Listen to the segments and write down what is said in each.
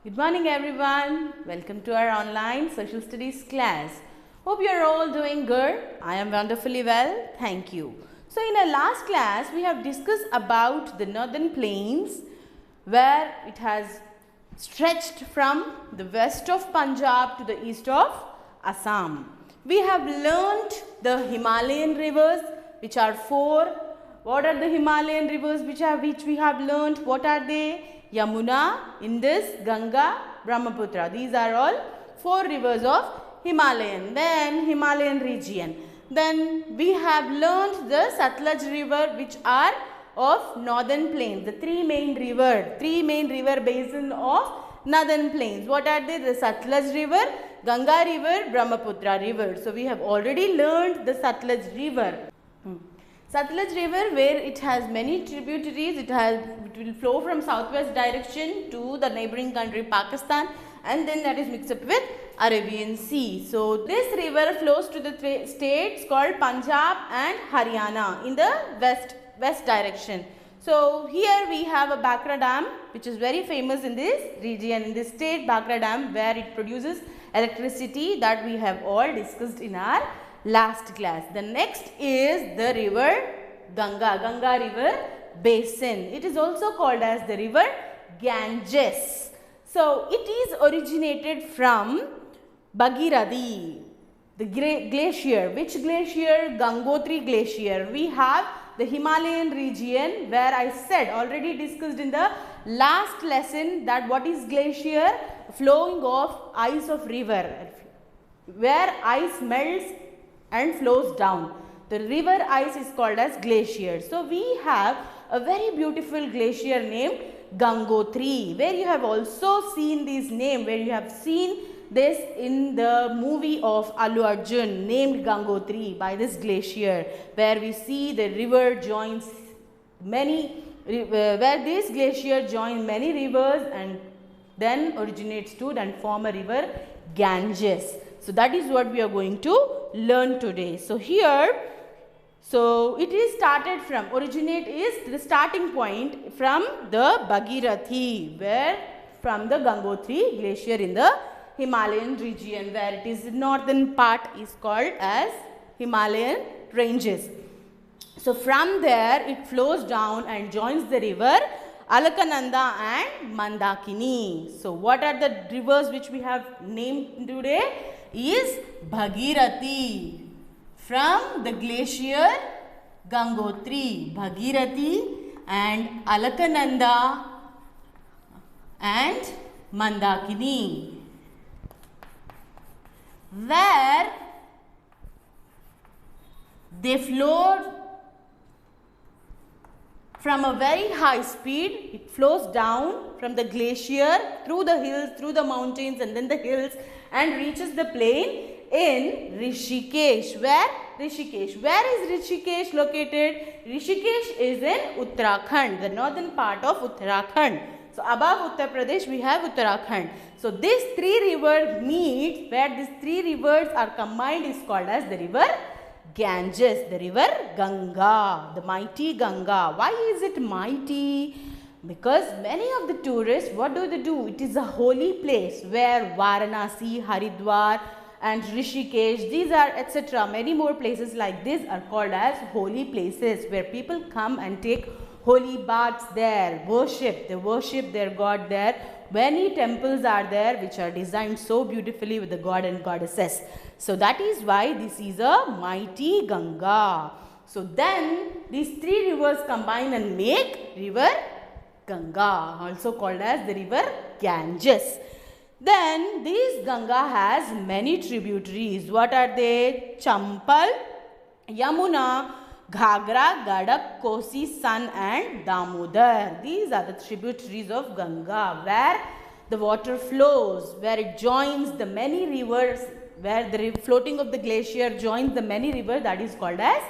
Good morning everyone. Welcome to our online social studies class. Hope you are all doing good. I am wonderfully well. Thank you. So in our last class we have discussed about the northern plains where it has stretched from the west of Punjab to the east of Assam. We have learnt the Himalayan rivers which are four. What are the Himalayan rivers which we have learnt? What are they? Yamuna, Indus, Ganga, Brahmaputra. These are all four rivers of Himalayan. Then Himalayan region. Then we have learnt the Satluj river which are of northern plains. The three main river basin of northern plains. What are they? The Satluj river, Ganga river, Brahmaputra river. So we have already learnt the Satluj river. Satluj river, where it has many tributaries, it will flow from southwest direction to the neighboring country Pakistan, and then that is mixed up with Arabian Sea. So this river flows to the states called Punjab and Haryana in the west direction. So here we have a Bhakra Dam which is very famous in this region, in this state, Bhakra Dam, where it produces electricity that we have all discussed in our last class. The next is the river Ganga river basin. It is also called as the river Ganges. So it is originated from Bhagirathi, the glacier. Which glacier? Gangotri glacier. We have the Himalayan region where I said, already discussed in the last lesson, that what is glacier? Flowing of ice of river, where ice melts and flows down. The river ice is called as glacier. So we have a very beautiful glacier named Gangotri, where you have also seen this name, where you have seen this in the movie of Allu Arjun named Gangotri, by this glacier, where we see the river joins many, where this glacier joins many rivers and then originates to and form a river Ganges. So that is what we are going to learn today. So here, so it is started from, originate is the starting point from the Bhagirathi, where from the Gangotri glacier in the Himalayan region, where it is the northern part is called as Himalayan ranges. So from there it flows down and joins the river Alakananda and Mandakini. So what are the rivers which we have named today? Is Bhagirathi, from the glacier Gangotri, Bhagirathi, and Alakananda and Mandakini, where they flowed from a very high speed. It flows down from the glacier through the hills, through the mountains and then the hills, and reaches the plain in Rishikesh. Where? Rishikesh. Where is Rishikesh located? Rishikesh is in Uttarakhand, the northern part of Uttarakhand. So above Uttar Pradesh we have Uttarakhand. So these three rivers meet, where these three rivers are combined is called as the river Ganges, the river Ganga, the mighty Ganga. Why is it mighty? Because many of the tourists, what do? It is a holy place where Varanasi, Haridwar and Rishikesh, these are etc. Many more places like this are called as holy places, where people come and take holy baths there, they worship their god there. Many temples are there which are designed so beautifully with the god and goddesses. So that is why this is a mighty Ganga. So then these three rivers combine and make river Ganga, also called as the river Ganges. Then this Ganga has many tributaries. What are they? Champal, Yamuna, Ghagra, Gadak, Kosi, Son and Damodar. These are the tributaries of Ganga, where the water flows, where it joins the many rivers, where the floating of the glacier joins the many rivers, that is called as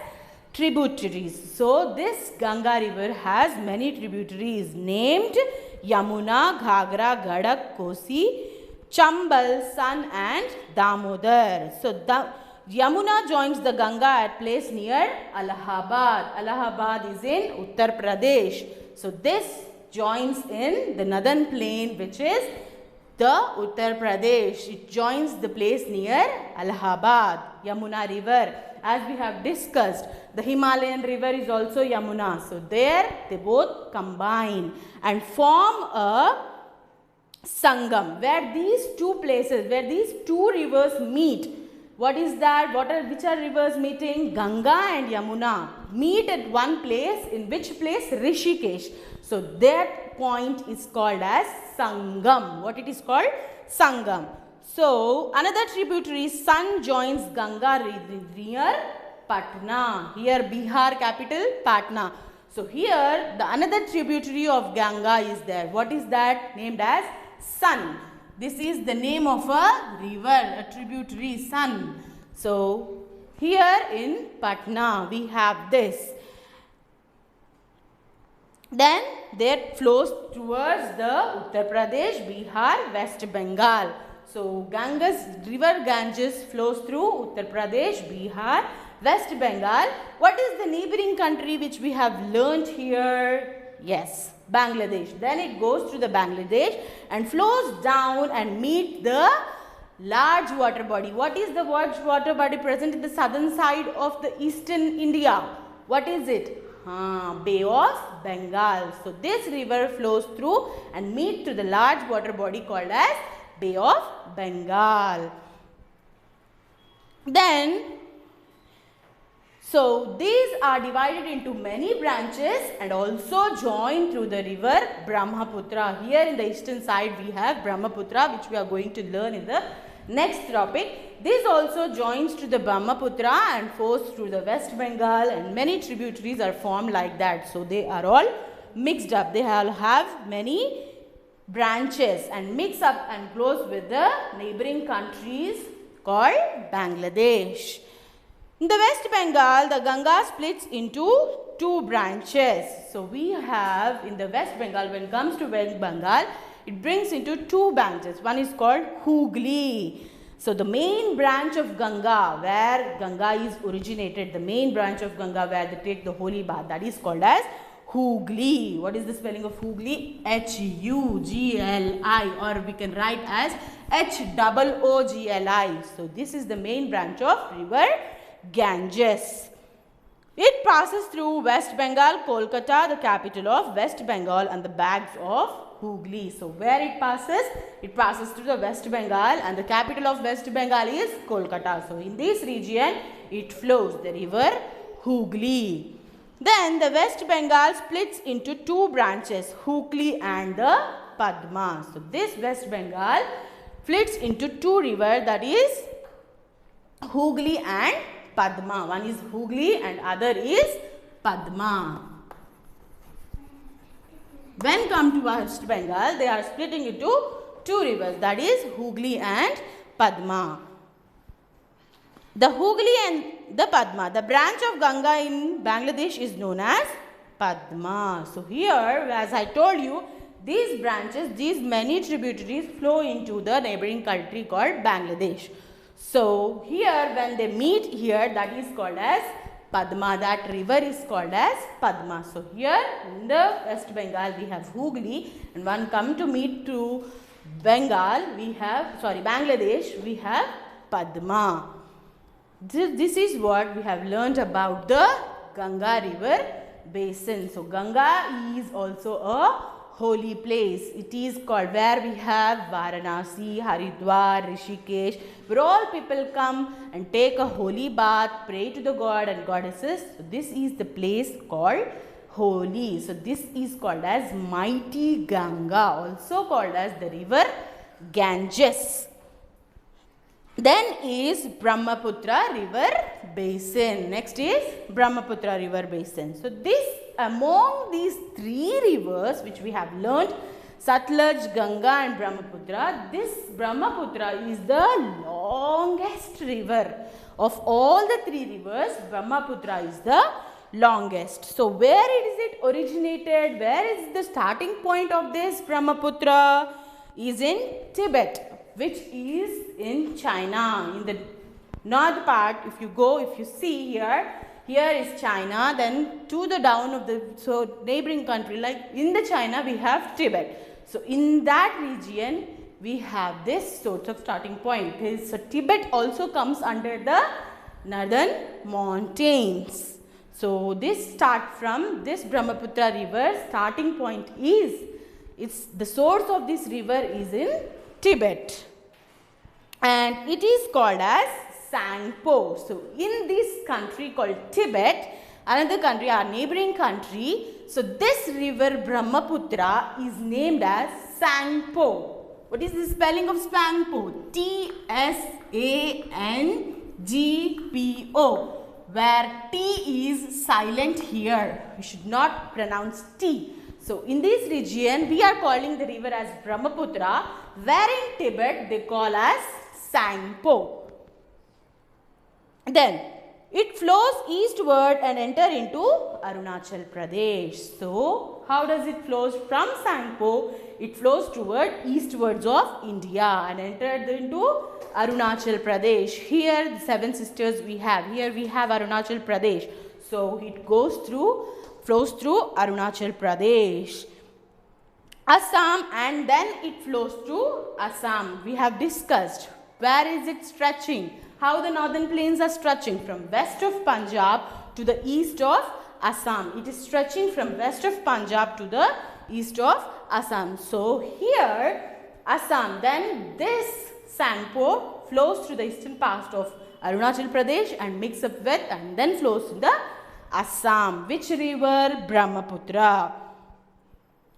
tributaries. So this Ganga river has many tributaries named Yamuna, Ghagra, Gadak, Kosi, Chambal, Son and Damodar. So Yamuna joins the Ganga at place near Allahabad. Allahabad is in Uttar Pradesh. So this joins in the northern plain which is the Uttar Pradesh. It joins the place near Allahabad, Yamuna river. As we have discussed, the Himalayan river is also Yamuna. So there they both combine and form a Sangam, where these two places, where these two rivers meet. What is that? Which are rivers meeting? Ganga and Yamuna meet at one place. In which place? Rishikesh. So that point is called as Sangam. What it is called? Sangam. So another tributary, Son, joins Ganga near Patna. Here Bihar capital Patna. So here the another tributary of Ganga is there. What is that? Named as Son. This is the name of a river, a tributary, Son. So here in Patna we have this. Then there flows towards the Uttar Pradesh, Bihar, West Bengal. So river Ganges flows through Uttar Pradesh, Bihar, West Bengal. What is the neighboring country which we have learnt here? Yes, Bangladesh. Then it goes through the Bangladesh and flows down and meet the large water body. What is the large water body present in the southern side of the eastern India? What is it? Bay of Bengal. So this river flows through and meet to the large water body called as Bay of Bengal. Then so these are divided into many branches and also join through the river Brahmaputra. Here in the eastern side we have Brahmaputra, which we are going to learn in the next topic. This also joins to the Brahmaputra and flows through the West Bengal, and many tributaries are formed like that. So they are all mixed up. They all have many branches and mix up and flows with the neighboring countries called Bangladesh. In the West Bengal, the Ganga splits into two branches. So we have in the West Bengal, when it comes to West Bengal, it brings into two branches. One is called Hooghly. So the main branch of Ganga, where Ganga is originated, the main branch of Ganga where they take the holy bath, that is called as Hooghly. What is the spelling of Hooghly? H-U-G-L-I, or we can write as H-O-O-G-L-I. So this is the main branch of river Ganges. It passes through West Bengal, Kolkata, the capital of West Bengal, and the banks of Hooghly. So where it passes through the West Bengal, and the capital of West Bengal is Kolkata. So in this region it flows the river Hooghly. Then the West Bengal splits into two branches, Hooghly and the Padma. So this West Bengal splits into two rivers, that is Hooghly and Padma. One is Hooghly and other is Padma. When come to West Bengal, they are splitting into two rivers, that is Hooghly and Padma. The Hooghly and the Padma, the branch of Ganga in Bangladesh is known as Padma. So here, as I told you, these branches, these many tributaries flow into the neighboring country called Bangladesh. So here when they meet here, that is called as Padma. That river is called as Padma. So here in the West Bengal we have Hooghly, and when come to meet to Bangladesh, we have Padma. This is what we have learnt about the Ganga river basin. So Ganga is also a holy place. It is called where we have Varanasi, Haridwar, Rishikesh, where all people come and take a holy bath, pray to the god and goddesses. So this is the place called holy. So this is called as mighty Ganga, also called as the river Ganges. Then is Brahmaputra river basin. Next is Brahmaputra river basin. So this, among these three rivers which we have learnt, Satluj, Ganga and Brahmaputra, this Brahmaputra is the longest river. Of all the three rivers, Brahmaputra is the longest. So where is it originated? Where is the starting point of this Brahmaputra? Is in Tibet, which is in China. In the north part, if you see here is China, then to the down of the neighboring country, like in the China we have Tibet. So in that region we have this sort of starting point. So Tibet also comes under the northern mountains. So this start from this Brahmaputra river, starting point is, the source of this river is in Tibet, and it is called as Sangpo. So in this country called Tibet, another country, our neighboring country, so this river Brahmaputra is named as Sangpo. What is the spelling of Sangpo? T-S-A-N-G-P-O, where T is silent here. We should not pronounce T. So in this region, we are calling the river as Brahmaputra, where in Tibet they call as Sangpo. Then it flows eastward and enter into Arunachal Pradesh. So how does it flows from Sangpo? It flows toward eastwards of India and entered into Arunachal Pradesh. Here the seven sisters we have. Here we have Arunachal Pradesh. So it flows through Arunachal Pradesh, Assam, and then it flows to Assam. We have discussed where is it stretching, how the northern plains are stretching from west of Punjab to the east of Assam. It is stretching from west of Punjab to the east of Assam. So here Assam, then this Sangpo flows through the eastern part of Arunachal Pradesh and mix up with and then flows to the Assam. Which river? Brahmaputra.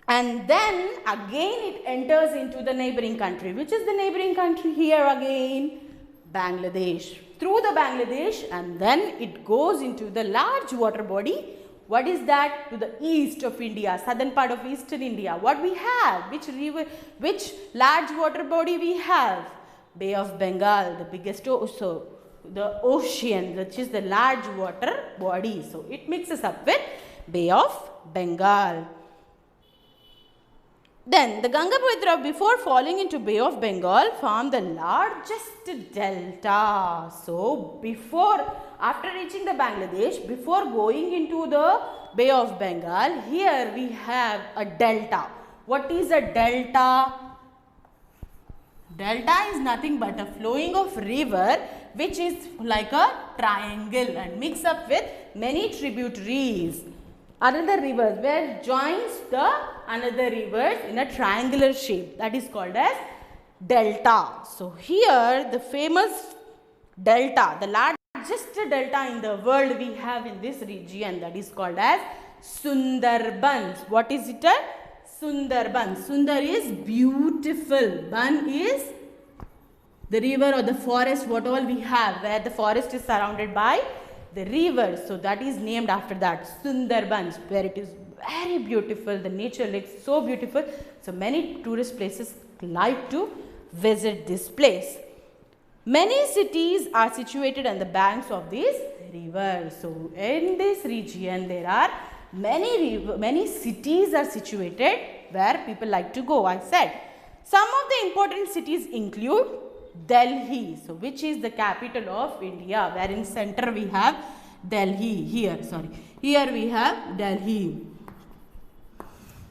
And then again it enters into the neighboring country. Which is the neighboring country here again? Bangladesh. Through the Bangladesh, and then it goes into the large water body. What is that? To the east of India, southern part of eastern India. What we have? Which river, which large water body we have? Bay of Bengal, the biggest also. The ocean, which is the large water body. So it mixes up with Bay of Bengal. Then the Ganga-Pavitra, before falling into Bay of Bengal, formed the largest delta. So after reaching the Bangladesh, before going into the Bay of Bengal, here we have a delta. What is a delta? Delta is nothing but a flowing of river which is like a triangle and mix up with many tributaries. Another river where joins the another rivers in a triangular shape, that is called as delta. So here the famous delta, the largest delta in the world we have in this region, that is called as Sundarbans. What is it? Sundarbans. Sundar is beautiful. Ban is the river or the forest, what all we have, where the forest is surrounded by the river. So that is named after that, Sundarbans, where it is very beautiful. The nature looks so beautiful. So many tourist places like to visit this place. Many cities are situated on the banks of this river. So in this region there are many cities are situated where people like to go. I said some of the important cities include Delhi, so which is the capital of India, where in center we have Delhi. Here we have Delhi.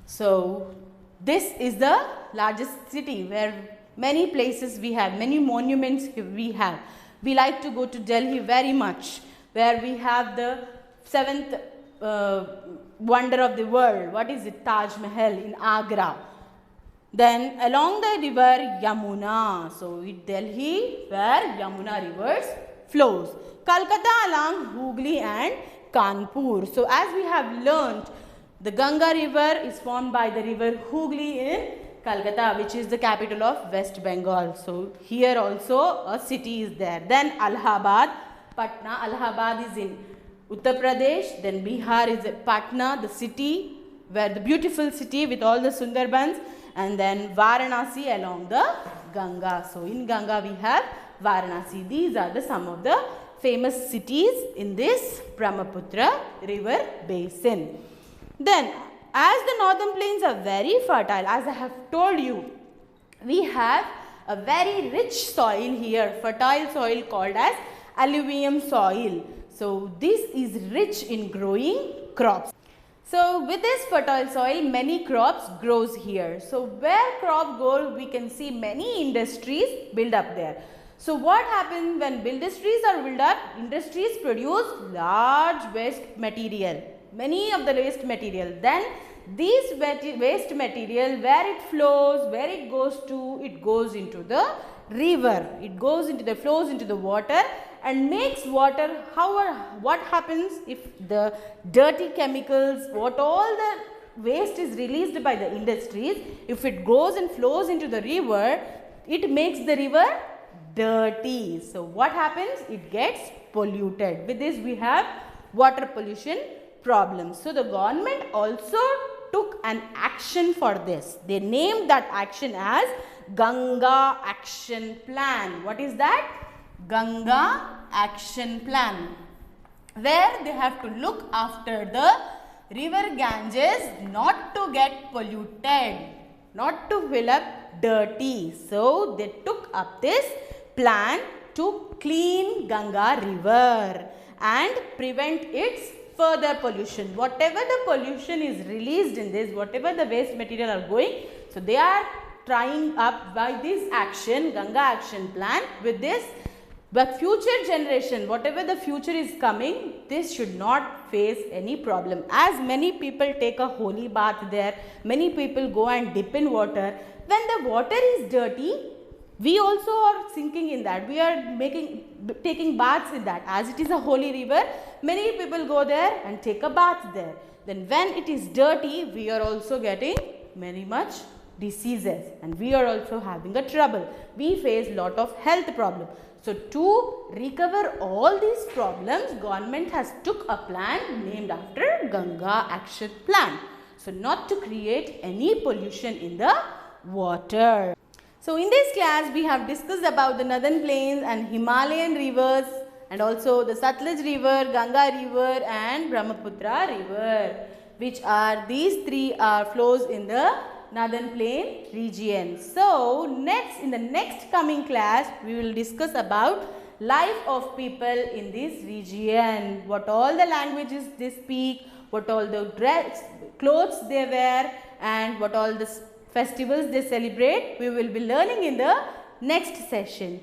So this is the largest city where many places we have, many monuments we have. We like to go to Delhi very much, where we have the seventh wonder of the world. What is it? Taj Mahal in Agra. Then along the river Yamuna, so in Delhi where Yamuna rivers flows. Calcutta along Hooghly and Kanpur. So as we have learnt, the Ganga river is formed by the river Hooghly in Calcutta, which is the capital of West Bengal. So here also a city is there. Then Allahabad, Patna. Allahabad is in Uttar Pradesh. Then Bihar is Patna, the city, where the beautiful city with all the Sundarbans. And then Varanasi along the Ganga. So in Ganga we have Varanasi. These are some of the famous cities in this Brahmaputra river basin. Then as the northern plains are very fertile, as I have told you, we have a very rich soil here, fertile soil called as alluvium soil. So this is rich in growing crops. So with this fertile soil, many crops grows here. So where crop grows, we can see many industries build up there. So what happens when industries are built up? Industries produce large waste material, many of the waste material. Then these waste material, where it flows, where it goes into the river. It goes into the flows into the water and makes water. What happens if the dirty chemicals, what all the waste is released by the industries, if it goes and flows into the river, it makes the river dirty. So what happens? It gets polluted. With this we have water pollution problems. So the government also took an action for this. They named that action as Ganga Action Plan. What is that? Ganga Action Plan, where they have to look after the river Ganges not to get polluted, not to fill up dirty. So they took up this plan to clean Ganga river and prevent its further pollution. Whatever the pollution is released in this, whatever the waste material are going, so they are trying up by this action, Ganga Action Plan. With this, but future generation, whatever the future is coming, this should not face any problem. As many people take a holy bath there, many people go and dip in water. When the water is dirty, we also are sinking in that. We are taking baths in that. As it is a holy river, many people go there and take a bath there. Then when it is dirty, we are also getting very much diseases and we are also having a trouble. We face lot of health problems. So to recover all these problems, government has took a plan named after Ganga Action Plan. So not to create any pollution in the water. So in this class, we have discussed about the northern plains and Himalayan rivers and also the Satluj river, Ganga river and Brahmaputra river, which are these three flows in the northern plain region. So in the next coming class, we will discuss about life of people in this region, what all the languages they speak, what all the clothes they wear and what all the festivals they celebrate. We will be learning in the next session.